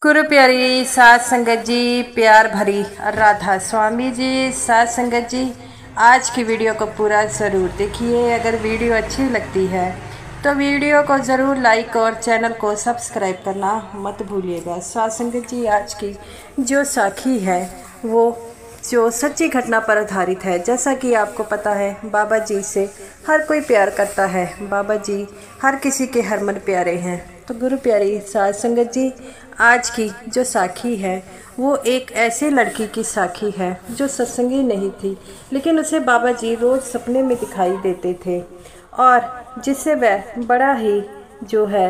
गुरु प्यारी सात संगत जी, प्यार भरी राधा स्वामी जी, सात संगत जी, आज की वीडियो को पूरा ज़रूर देखिए। अगर वीडियो अच्छी लगती है तो वीडियो को ज़रूर लाइक और चैनल को सब्सक्राइब करना मत भूलिएगा। सात संगत जी, आज की जो साखी है वो जो सच्ची घटना पर आधारित है। जैसा कि आपको पता है, बाबा जी से हर कोई प्यार करता है। बाबा जी हर किसी के हरमन प्यारे हैं। तो गुरु प्यारी सात संगत जी, आज की जो साखी है वो एक ऐसे लड़की की साखी है जो सत्संगी नहीं थी, लेकिन उसे बाबा जी रोज़ सपने में दिखाई देते थे और जिससे वह बड़ा ही जो है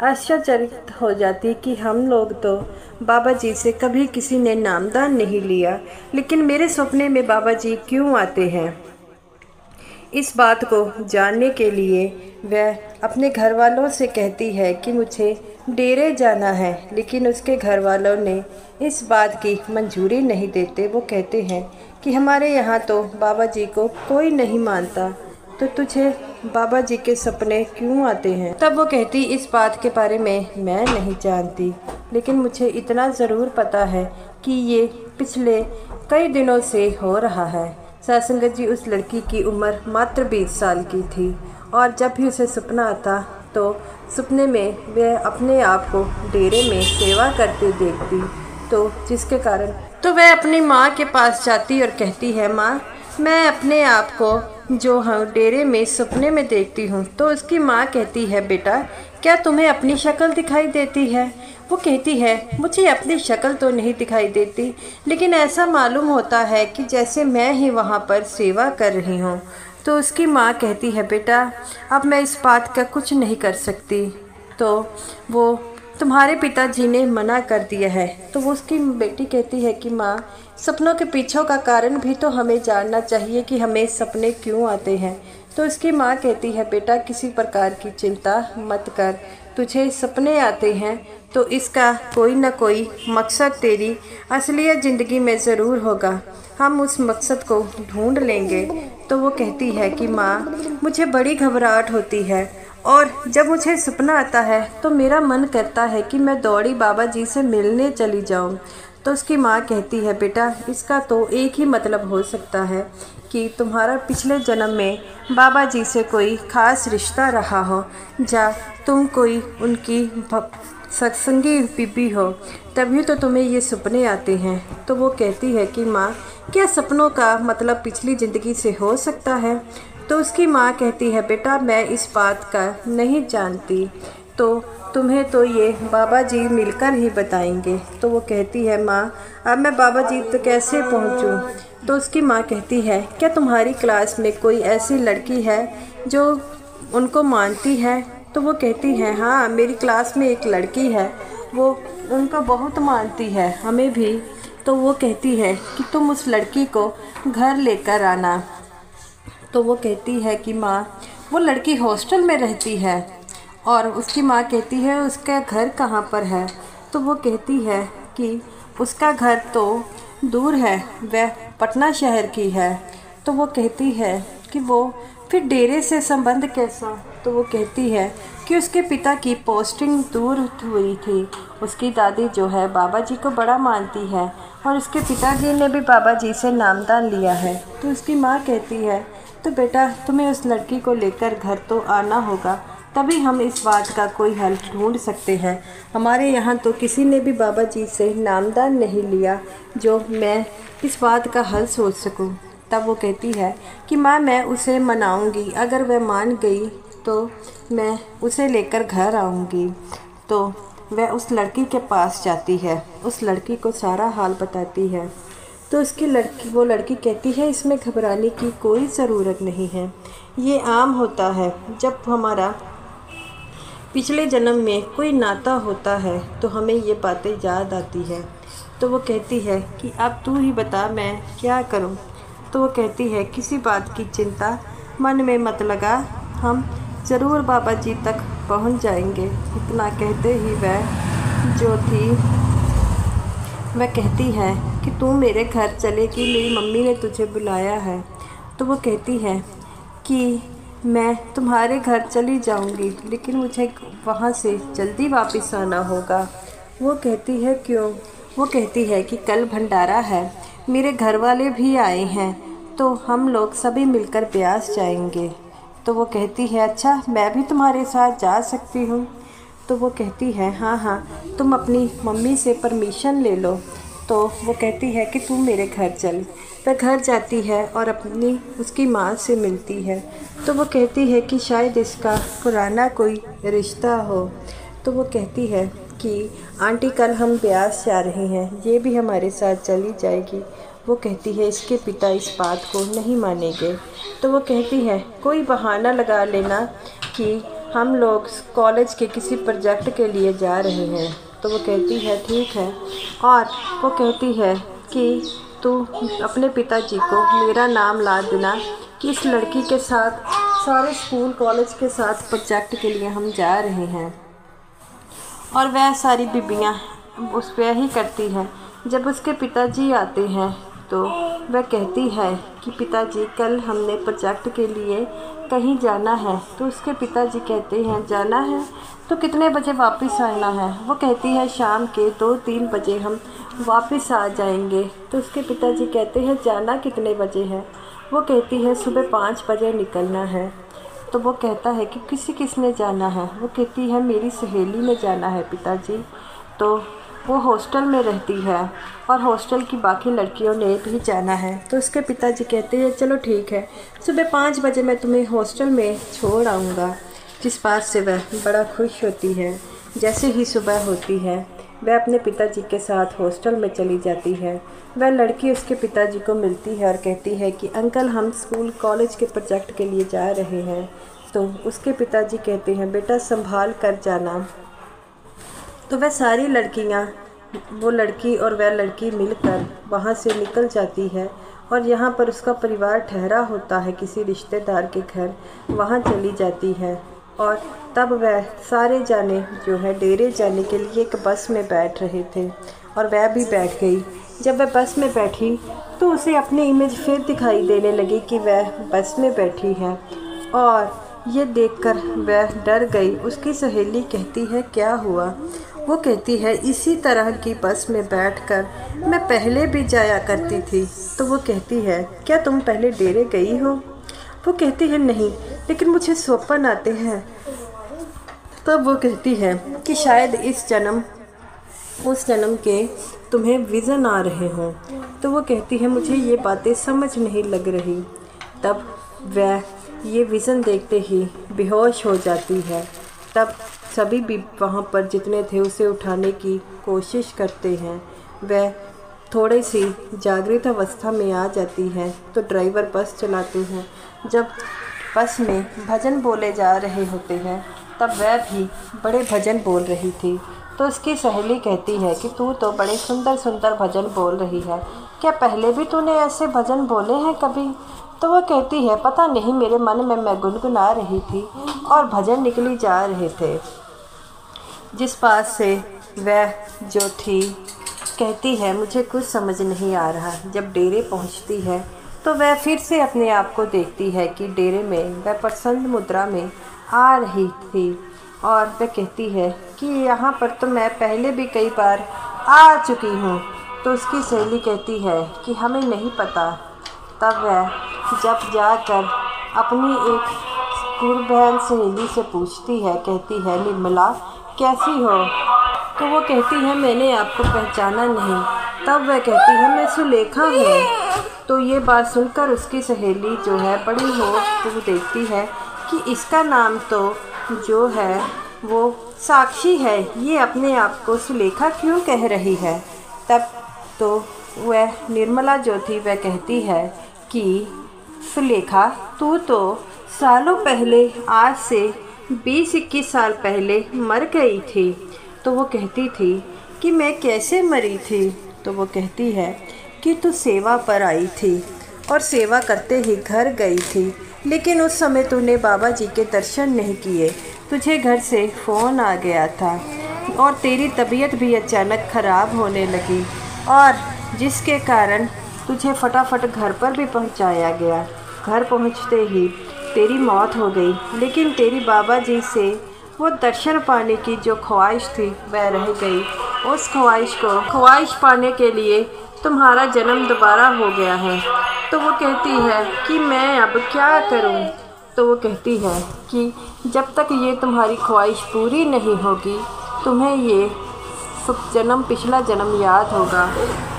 आश्चर्यचकित हो जाती कि हम लोग तो बाबा जी से कभी किसी ने नामदान नहीं लिया, लेकिन मेरे सपने में बाबा जी क्यों आते हैं। इस बात को जानने के लिए वह अपने घर वालों से कहती है कि मुझे डेरे जाना है, लेकिन उसके घर वालों ने इस बात की मंजूरी नहीं देते। वो कहते हैं कि हमारे यहाँ तो बाबा जी को कोई नहीं मानता, तो तुझे बाबा जी के सपने क्यों आते हैं। तब वो कहती, इस बात के बारे में मैं नहीं जानती, लेकिन मुझे इतना ज़रूर पता है कि ये पिछले कई दिनों से हो रहा है। सत्संगत जी, उस लड़की की उम्र मात्र 20 साल की थी और जब भी उसे सपना आता तो सपने में वह अपने आप को डेरे में सेवा करते देखती, तो जिसके कारण तो वह अपनी माँ के पास जाती और कहती है, माँ मैं अपने आप को जो हाँ डेरे में सपने में देखती हूँ। तो उसकी माँ कहती है, बेटा क्या तुम्हें अपनी शक्ल दिखाई देती है। वो कहती है, मुझे अपनी शक्ल तो नहीं दिखाई देती, लेकिन ऐसा मालूम होता है कि जैसे मैं ही वहाँ पर सेवा कर रही हूँ। तो उसकी माँ कहती है, बेटा अब मैं इस बात का कुछ नहीं कर सकती, तो वो तुम्हारे पिताजी ने मना कर दिया है। तो वो उसकी बेटी कहती है कि माँ सपनों के पीछे का कारण भी तो हमें जानना चाहिए कि हमें सपने क्यों आते हैं। तो उसकी माँ कहती है, बेटा किसी प्रकार की चिंता मत कर, तुझे सपने आते हैं तो इसका कोई ना कोई मकसद तेरी असलियत ज़िंदगी में ज़रूर होगा, हम उस मकसद को ढूंढ लेंगे। तो वो कहती है कि माँ मुझे बड़ी घबराहट होती है और जब मुझे सपना आता है तो मेरा मन करता है कि मैं दौड़ी बाबा जी से मिलने चली जाऊँ। तो उसकी माँ कहती है, बेटा इसका तो एक ही मतलब हो सकता है कि तुम्हारा पिछले जन्म में बाबा जी से कोई ख़ास रिश्ता रहा हो, या तुम कोई उनकी सत्संगी बीबी हो, तभी तो तुम्हें ये सपने आते हैं। तो वो कहती है कि माँ क्या सपनों का मतलब पिछली ज़िंदगी से हो सकता है। तो उसकी माँ कहती है, बेटा मैं इस बात का नहीं जानती, तो तुम्हें तो ये बाबा जी मिलकर ही बताएंगे। तो वो कहती है, माँ अब मैं बाबा जी तक कैसे पहुँचूँ। तो उसकी माँ कहती है, क्या तुम्हारी क्लास में कोई ऐसी लड़की है जो उनको मानती है। तो वो कहती है, हाँ मेरी क्लास में एक लड़की है, वो उनको बहुत मानती है, हमें भी। तो वो कहती है कि तुम उस लड़की को घर लेकर आना। तो वो कहती है कि माँ वो लड़की हॉस्टल में रहती है। और उसकी माँ कहती है, उसका घर कहाँ पर है। तो वो कहती है कि उसका घर तो दूर है, वह पटना शहर की है। तो वो कहती है कि वो फिर डेरे से संबंध कैसा। तो वो कहती है कि उसके पिता की पोस्टिंग दूर हुई थी। उसकी दादी जो है बाबा जी को बड़ा मानती है और उसके पिताजी ने भी बाबा जी से नामदान लिया है। तो उसकी माँ कहती है, तो बेटा तुम्हें उस लड़की को लेकर घर तो आना होगा, तभी हम इस बात का कोई हल ढूंढ सकते हैं। हमारे यहाँ तो किसी ने भी बाबा जी से नामदान नहीं लिया जो मैं इस बात का हल सोच सकूं। तब वो कहती है कि माँ मैं उसे मनाऊंगी, अगर वह मान गई तो मैं उसे लेकर घर आऊंगी। तो वह उस लड़की के पास जाती है, उस लड़की को सारा हाल बताती है। तो वो लड़की कहती है, इसमें घबराने की कोई ज़रूरत नहीं है, ये आम होता है। जब हमारा पिछले जन्म में कोई नाता होता है तो हमें ये बातें याद आती है। तो वो कहती है कि अब तू ही बता मैं क्या करूं। तो वो कहती है, किसी बात की चिंता मन में मत लगा, हम ज़रूर बाबा जी तक पहुंच जाएंगे। इतना कहते ही वह जो थी वह कहती है कि तू मेरे घर चलेगी, मेरी मम्मी ने तुझे बुलाया है। तो वो कहती है कि मैं तुम्हारे घर चली जाऊंगी, लेकिन मुझे वहाँ से जल्दी वापस आना होगा। वो कहती है क्यों? वो कहती है कि कल भंडारा है, मेरे घर वाले भी आए हैं, तो हम लोग सभी मिलकर ब्यास जाएंगे। तो वो कहती है अच्छा, मैं भी तुम्हारे साथ जा सकती हूँ? तो वो कहती है हाँ हाँ, तुम अपनी मम्मी से परमिशन ले लो। तो वो कहती है कि तू मेरे घर चल। वह घर जाती है और अपनी उसकी माँ से मिलती है। तो वो कहती है कि शायद इसका पुराना कोई रिश्ता हो। तो वो कहती है कि आंटी कल हम ब्यास जा रहे हैं, ये भी हमारे साथ चली जाएगी। वो कहती है इसके पिता इस बात को नहीं मानेंगे। तो वो कहती है कोई बहाना लगा लेना कि हम लोग कॉलेज के किसी प्रोजेक्ट के लिए जा रहे हैं। तो वो कहती है ठीक है, और वो कहती है कि तू अपने पिताजी को मेरा नाम ला देना कि इस लड़की के साथ सारे स्कूल कॉलेज के साथ प्रोजेक्ट के लिए हम जा रहे हैं। और वह सारी बीबियाँ उस पर ही करती हैं। जब उसके पिताजी आते हैं तो वह कहती है कि पिताजी कल हमने प्रोजेक्ट के लिए कहीं जाना है। तो उसके पिताजी कहते हैं जाना है तो कितने बजे वापस आना है? वो कहती है शाम के 2-3 बजे हम वापस आ जाएंगे। तो उसके पिताजी कहते हैं जाना कितने बजे है? वो कहती है सुबह 5 बजे निकलना है। तो वो कहता है कि किसने जाना है? वो कहती है मेरी सहेली ने जाना है पिताजी। तो वो हॉस्टल में रहती है और हॉस्टल की बाकी लड़कियों ने भी जाना है। तो उसके पिताजी कहते हैं चलो ठीक है, सुबह 5 बजे मैं तुम्हें हॉस्टल में छोड़ आऊँगा। जिस बात से वह बड़ा खुश होती है। जैसे ही सुबह होती है वह अपने पिताजी के साथ हॉस्टल में चली जाती है। वह लड़की उसके पिताजी को मिलती है और कहती है कि अंकल हम स्कूल कॉलेज के प्रोजेक्ट के लिए जा रहे हैं। तो उसके पिताजी कहते हैं बेटा संभाल कर जाना। तो वह सारी लड़कियां, वो लड़की और वह लड़की मिलकर वहां से निकल जाती है और यहाँ पर उसका परिवार ठहरा होता है किसी रिश्तेदार के घर, वहाँ चली जाती है। और तब वह सारे जाने जो है डेरे जाने के लिए एक बस में बैठ रहे थे और वह भी बैठ गई। जब वह बस में बैठी तो उसे अपनी इमेज फिर दिखाई देने लगी कि वह बस में बैठी है, और ये देखकर वह डर गई। उसकी सहेली कहती है क्या हुआ? वो कहती है इसी तरह की बस में बैठकर मैं पहले भी जाया करती थी। तो वो कहती है क्या तुम पहले डेरे गई हो? वो कहती है नहीं, लेकिन मुझे स्वप्न आते हैं। तब वो कहती है कि शायद इस जन्म उस जन्म के तुम्हें विज़न आ रहे हों। तो वो कहती है मुझे ये बातें समझ नहीं लग रही। तब वह ये विज़न देखते ही बेहोश हो जाती है। तब सभी भी वहाँ पर जितने थे उसे उठाने की कोशिश करते हैं। वह थोड़ी सी जागृत अवस्था में आ जाती है तो ड्राइवर बस चलाते हैं। जब बस में भजन बोले जा रहे होते हैं तब वह भी बड़े भजन बोल रही थी। तो उसकी सहेली कहती है कि तू तो बड़े सुंदर सुंदर भजन बोल रही है, क्या पहले भी तूने ऐसे भजन बोले हैं कभी? तो वह कहती है पता नहीं, मेरे मन में मैं गुनगुना रही थी और भजन निकली जा रहे थे। जिस बात से वह जो थी कहती है मुझे कुछ समझ नहीं आ रहा। जब डेरे पहुंचती है तो वह फिर से अपने आप को देखती है कि डेरे में वह प्रसन्न मुद्रा में आ रही थी, और वह कहती है कि यहाँ पर तो मैं पहले भी कई बार आ चुकी हूँ। तो उसकी सहेली कहती है कि हमें नहीं पता। तब वह जब जाकर अपनी एक स्कूल बहन सहेली से पूछती है, कहती है निर्मला कैसी हो? तो वो कहती है मैंने आपको पहचाना नहीं। तब वह कहती है मैं सुलेखा हूँ। तो ये बात सुनकर उसकी सहेली जो है बड़ी हो तो देखती है कि इसका नाम तो जो है वो साक्षी है, ये अपने आप को सुलेखा क्यों कह रही है? तब तो वह निर्मला जो थी वह कहती है कि सुलेखा तू तो सालों पहले, आज से 20-21 साल पहले मर गई थी। तो वो कहती थी कि मैं कैसे मरी थी? तो वो कहती है कि तू सेवा पर आई थी और सेवा करते ही घर गई थी, लेकिन उस समय तूने बाबा जी के दर्शन नहीं किए। तुझे घर से फ़ोन आ गया था और तेरी तबीयत भी अचानक ख़राब होने लगी, और जिसके कारण तुझे फटाफट घर पर भी पहुंचाया गया। घर पहुंचते ही तेरी मौत हो गई, लेकिन तेरी बाबा जी से वो दर्शन पाने की जो ख्वाहिश थी वह रह गई। उस ख्वाहिश पाने के लिए तुम्हारा जन्म दोबारा हो गया है। तो वो कहती है कि मैं अब क्या करूं? तो वो कहती है कि जब तक ये तुम्हारी ख्वाहिश पूरी नहीं होगी तुम्हें ये पिछला जन्म याद होगा।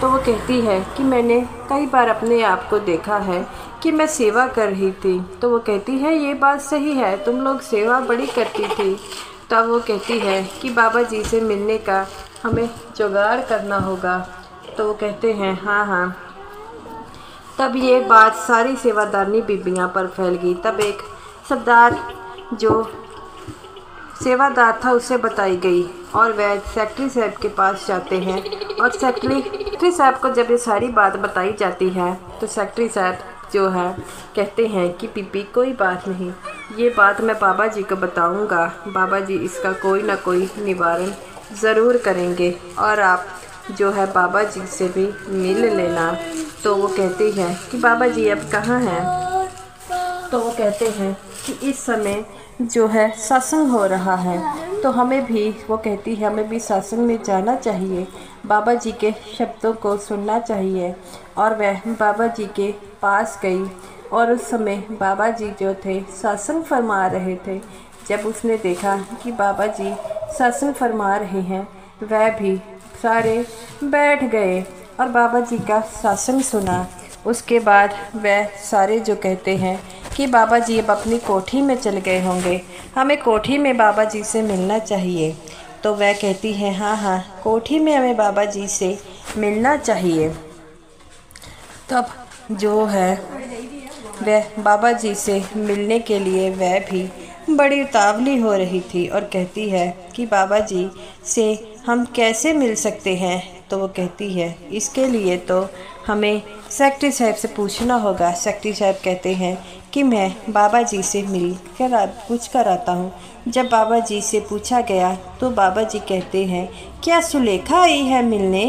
तो वो कहती है कि मैंने कई बार अपने आप को देखा है कि मैं सेवा कर रही थी। तो वो कहती है ये बात सही है, तुम लोग सेवा बड़ी करती थी। तब वो कहती है कि बाबा जी से मिलने का हमें जुगाड़ करना होगा। तो वो कहते हैं हाँ। तब ये बात सारी सेवादारनी बीबियाँ पर फैल गई। तब एक सरदार जो सेवादार था उसे बताई गई और वह सेक्रेटरी साहब के पास जाते हैं। और सेक्रेटरी साहब को जब ये सारी बात बताई जाती है तो सेक्रेटरी साहब जो है कहते हैं कि बीबी कोई बात नहीं, ये बात मैं बाबा जी को बताऊंगा, बाबा जी इसका कोई ना कोई निवारण ज़रूर करेंगे और आप जो है बाबा जी से भी मिल लेना। तो वो कहती है कि बाबा जी अब कहाँ हैं? तो वो कहते हैं कि इस समय जो है सत्संग हो रहा है, तो हमें भी, वो कहती है हमें भी सत्संग में जाना चाहिए, बाबा जी के शब्दों को सुनना चाहिए। और वह बाबा जी के पास गई और उस समय बाबा जी जो थे सत्संग फरमा रहे थे। जब उसने देखा कि बाबा जी सत्संग फरमा रहे हैं वह भी सारे बैठ गए और बाबा जी का सत्संग सुना। उसके बाद वह सारे जो कहते हैं कि बाबा जी अब अपनी कोठी में चले गए होंगे, हमें कोठी में बाबा जी से मिलना चाहिए। तो वह कहती है हाँ, कोठी में हमें बाबा जी से मिलना चाहिए। तब जो है वह बाबा जी से मिलने के लिए वह भी बड़ी उतावली हो रही थी और कहती है कि बाबा जी से हम कैसे मिल सकते हैं? तो वो कहती है इसके लिए तो हमें सेक्रेटरी साहब से पूछना होगा। सेक्रेटरी साहब कहते हैं कि मैं बाबा जी से पूछ कर आता हूँ। जब बाबा जी से पूछा गया तो बाबा जी कहते हैं क्या सुलेखा आई है मिलने?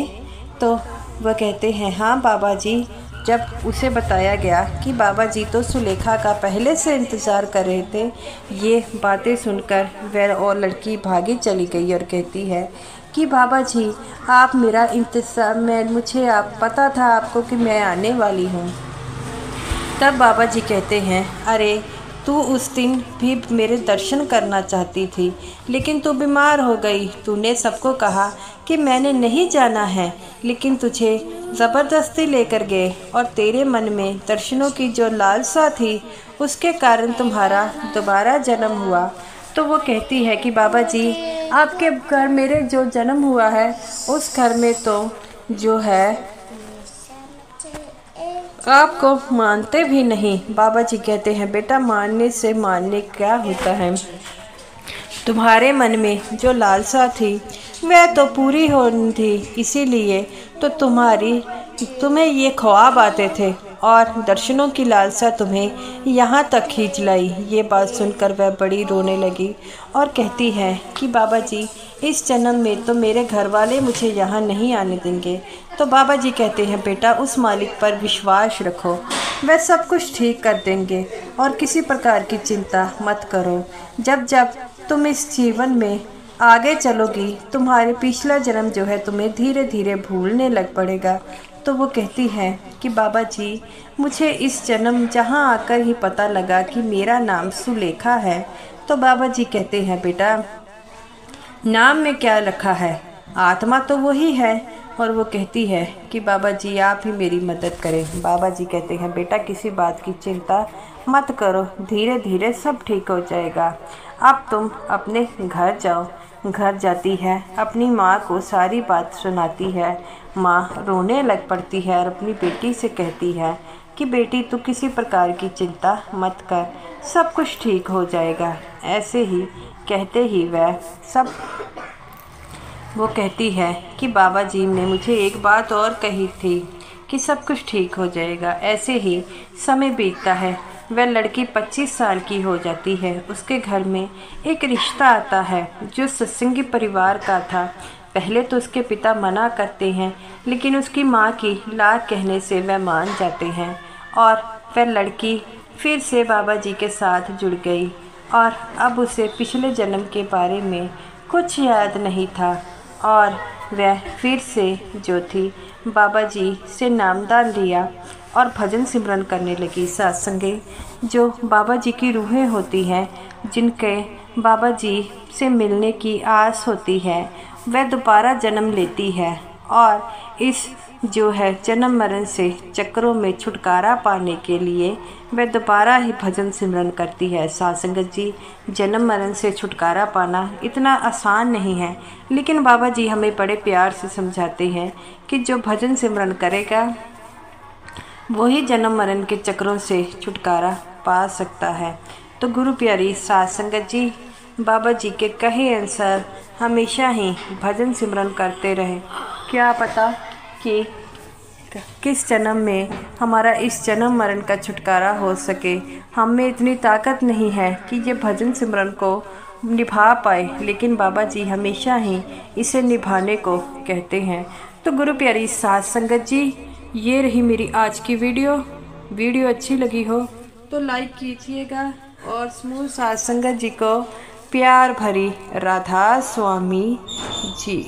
तो वह कहते हैं हाँ बाबा जी। जब उसे बताया गया कि बाबा जी तो सुलेखा का पहले से इंतज़ार कर रहे थे, ये बातें सुनकर वह और लड़की भागी चली गई और कहती है कि बाबा जी आप मेरा इंतज़ार, मुझे आप पता था आपको कि मैं आने वाली हूँ। तब बाबा जी कहते हैं अरे तू उस दिन भी मेरे दर्शन करना चाहती थी लेकिन तू बीमार हो गई। तूने सबको कहा कि मैंने नहीं जाना है लेकिन तुझे ज़बरदस्ती लेकर गए और तेरे मन में दर्शनों की जो लालसा थी उसके कारण तुम्हारा दोबारा जन्म हुआ। तो वो कहती है कि बाबा जी आपके घर मेरे जो जन्म हुआ है उस घर में तो जो है आपको मानते भी नहीं। बाबा जी कहते हैं बेटा मानने से मानने क्या होता है, तुम्हारे मन में जो लालसा थी वह तो पूरी होनी थी, इसीलिए तो तुम्हें ये ख्वाब आते थे और दर्शनों की लालसा तुम्हें यहाँ तक खींच लाई। ये बात सुनकर वह बड़ी रोने लगी और कहती है कि बाबा जी इस जन्म में तो मेरे घर वाले मुझे यहाँ नहीं आने देंगे। तो बाबा जी कहते हैं बेटा उस मालिक पर विश्वास रखो, वह सब कुछ ठीक कर देंगे और किसी प्रकार की चिंता मत करो। जब जब तुम इस जीवन में आगे चलोगी तुम्हारे पिछला जन्म जो है तुम्हें धीरे धीरे भूलने लग पड़ेगा। तो वो कहती है कि बाबा जी मुझे इस जन्म जहाँ आकर ही पता लगा कि मेरा नाम सुलेखा है। तो बाबा जी कहते हैं बेटा नाम में क्या रखा है, आत्मा तो वही है। और वो कहती है कि बाबा जी आप ही मेरी मदद करें। बाबा जी कहते हैं बेटा किसी बात की चिंता मत करो, धीरे धीरे सब ठीक हो जाएगा। अब तुम अपने घर जाओ। घर जाती है, अपनी माँ को सारी बात सुनाती है। माँ रोने लग पड़ती है और अपनी बेटी से कहती है कि बेटी तू किसी प्रकार की चिंता मत कर, सब कुछ ठीक हो जाएगा। ऐसे ही कहते ही वो कहती है कि बाबा जी ने मुझे एक बात और कही थी कि सब कुछ ठीक हो जाएगा। ऐसे ही समय बीतता है, वह लड़की 25 साल की हो जाती है। उसके घर में एक रिश्ता आता है जो सत्संगी परिवार का था। पहले तो उसके पिता मना करते हैं लेकिन उसकी माँ की लात कहने से वह मान जाते हैं और वह लड़की फिर से बाबा जी के साथ जुड़ गई और अब उसे पिछले जन्म के बारे में कुछ याद नहीं था और वह फिर से जो थी बाबा जी से नामदान लिया और भजन सिमरन करने लगी। सत्संगे जो बाबा जी की रूहें होती हैं, जिनके बाबा जी से मिलने की आस होती है, वह दोबारा जन्म लेती है और इस जो है जन्म मरण से चक्रों में छुटकारा पाने के लिए वह दोबारा ही भजन सिमरन करती है। साध संगत जी, जन्म मरण से छुटकारा पाना इतना आसान नहीं है, लेकिन बाबा जी हमें बड़े प्यार से समझाते हैं कि जो भजन सिमरन करेगा वही जन्म मरण के चक्रों से छुटकारा पा सकता है। तो गुरु प्यारी साध संगत जी, बाबा जी के कहे अनुसार हमेशा ही भजन सिमरन करते रहें। क्या पता कि किस जन्म में हमारा इस जन्म मरण का छुटकारा हो सके। हम में इतनी ताकत नहीं है कि ये भजन सिमरन को निभा पाए, लेकिन बाबा जी हमेशा ही इसे निभाने को कहते हैं। तो गुरु प्यारी साध संगत जी, ये रही मेरी आज की वीडियो अच्छी लगी हो तो लाइक कीजिएगा और समूह साध संगत जी को प्यार भरी राधा स्वामी जी।